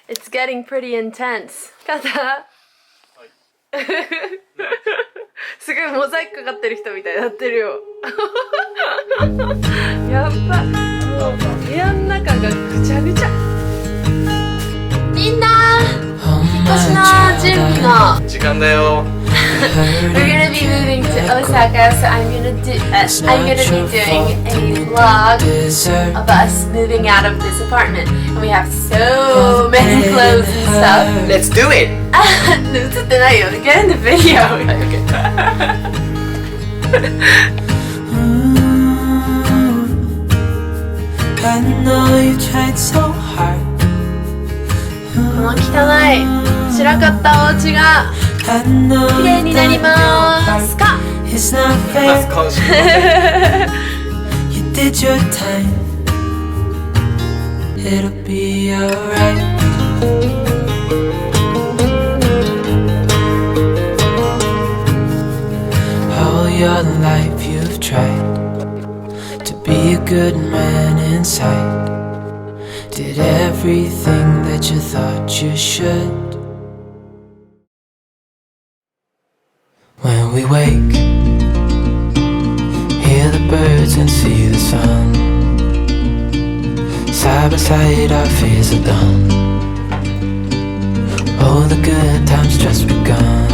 It's getting pretty intense. 肩すごいモザイクかかってる人みたいになってるよやっば、もう部屋の中がぐちゃぐちゃ。みんな引っ越しの準備の時間だよ。We're gonna be moving to Osaka, so I'm gonna be doing a vlog of us moving out of this apartment, and we have so many clothes and stuff. Let's do it! 映ってないよ。Get in the video. I know you tried so hard. この汚い散らかったお家が綺麗になりますか？It's not fair. You did your time. It'll be alright. All your life you've tried to be a good man inside. Did everything that you thought you should. When we wake, hear the birds and see the sun. Side by side our fears are done. Oh, the good times just begun.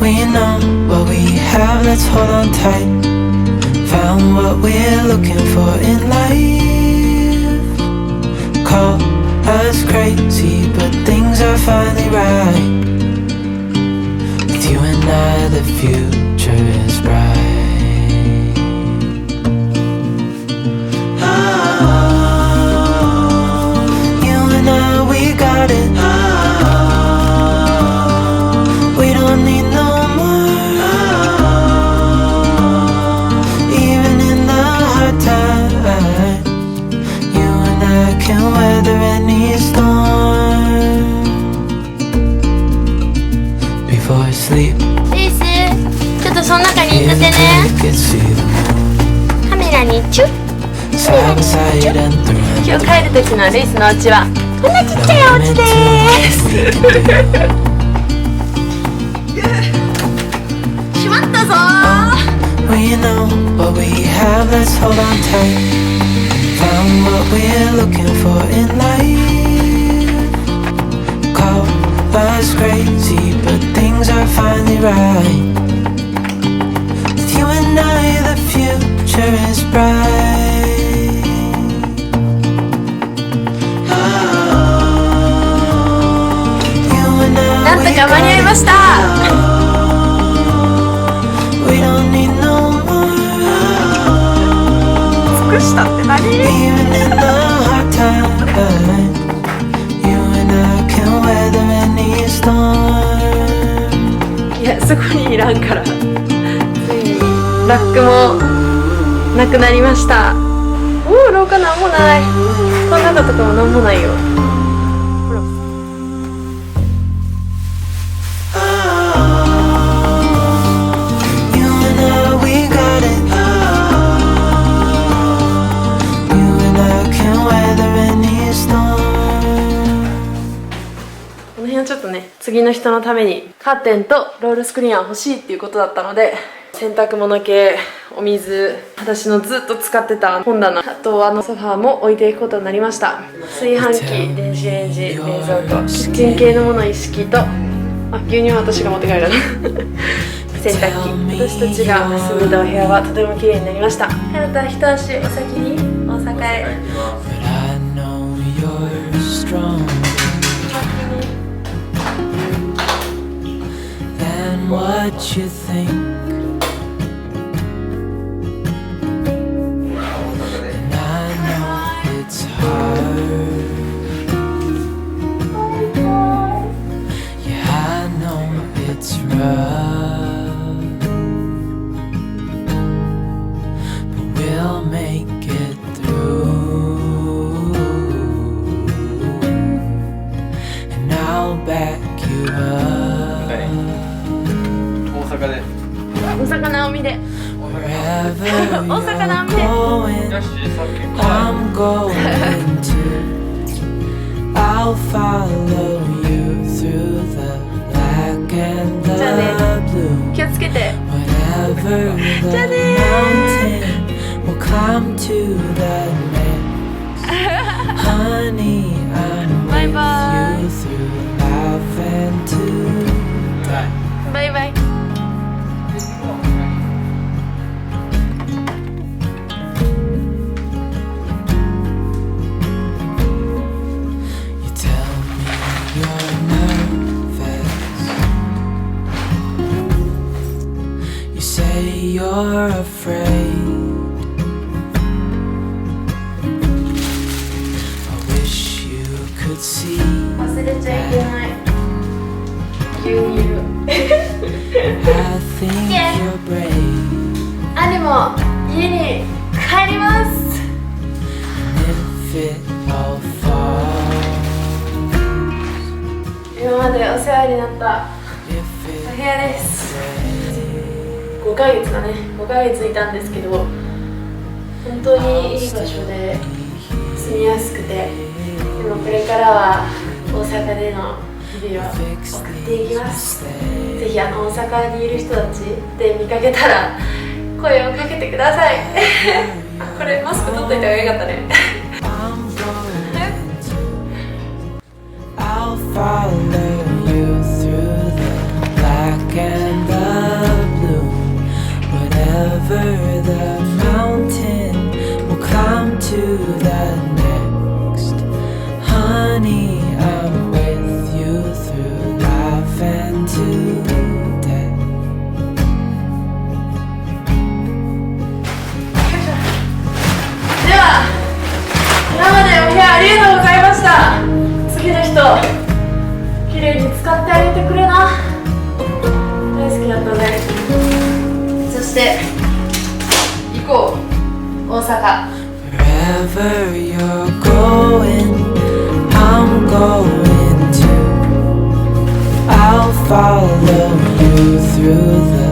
We know what we have, let's hold on tight. Found what we're looking for in life. Call us crazy, but things are finally right. With you and I, the future is bright. Oh, you and I, we got it. We don't need no more. Even in the hard times, you and I can weather any storm. Before I sleep, レイス、ちょっとその中に入れてね。 can see the moon. カメラにチュッ。 Side by side and through. 今日帰る時のレイスのお家はこんなちっちゃいお家でーす。しまったぞー。 We know what we have, let's hold on tight. Found what we're looking for in life. Call us crazy, but things are finally right. With you and I, the future is bright. You and I, なんとか間に合いました。 we don't need no more. 尽くしたって何？ Even in the hard times, you and I can weather any storm. いや、そこにいらんからついにラックもなくなりました。おお、廊下なんもない。この中とかもなんもないよ。ほら。You and I, we got it. You and I can weather any storm. この辺はちょっとね、次の人のためにカーテンとロールスクリーンは欲しいっていうことだったので、洗濯物系、お水、私のずっと使ってた本棚、あとソファーも置いていくことになりました。炊飯器、電子レンジ、冷蔵庫、キッチン系のもの一式と、牛乳は私が持って帰るな洗濯機。私たちが住んでたお部屋はとても綺麗になりました。あなた一足お先に大阪へ。 But I know you're strong than what you think. And I know it's hard. Yeah, I know it's rough, but we'll make it through. And I'll back you up. 大阪で Wherever 大阪なん you're で going, I'm going to. I'll follow you through the black and the blue. 気をつけて。 Whatever the mountain, we'll climb to the next. Honey, I'm Bye with bye. you through life and to die. バイバイ。You tell me you're nervous. You say you're afraid. I wish you could see 忘れちゃいけない。牛乳。 I think Yeah. you're brave. あ、でも家に帰ります。 If it all falls, 今までお世話になった if お it 部屋です。 breaks, 5ヶ月だね。5ヶ月いたんですけど、本当にいい場所で住みやすくて、でもこれからは大阪での日々を送っていきます。ぜひ大阪にいる人たちで見かけたら声をかけてください。これマスク取っといた方がよかったね。I'm going to. I'll follow you through the black and the blue. Whatever the mountain, we'll climb to the next. Honey, I'm with you through life and to death. では今までお部屋ありがとうございました。次の人綺麗に使ってあげてくれな。大好きだったね。そして行こう大阪。 Wherever you're going, I'm going to. I'll follow you through the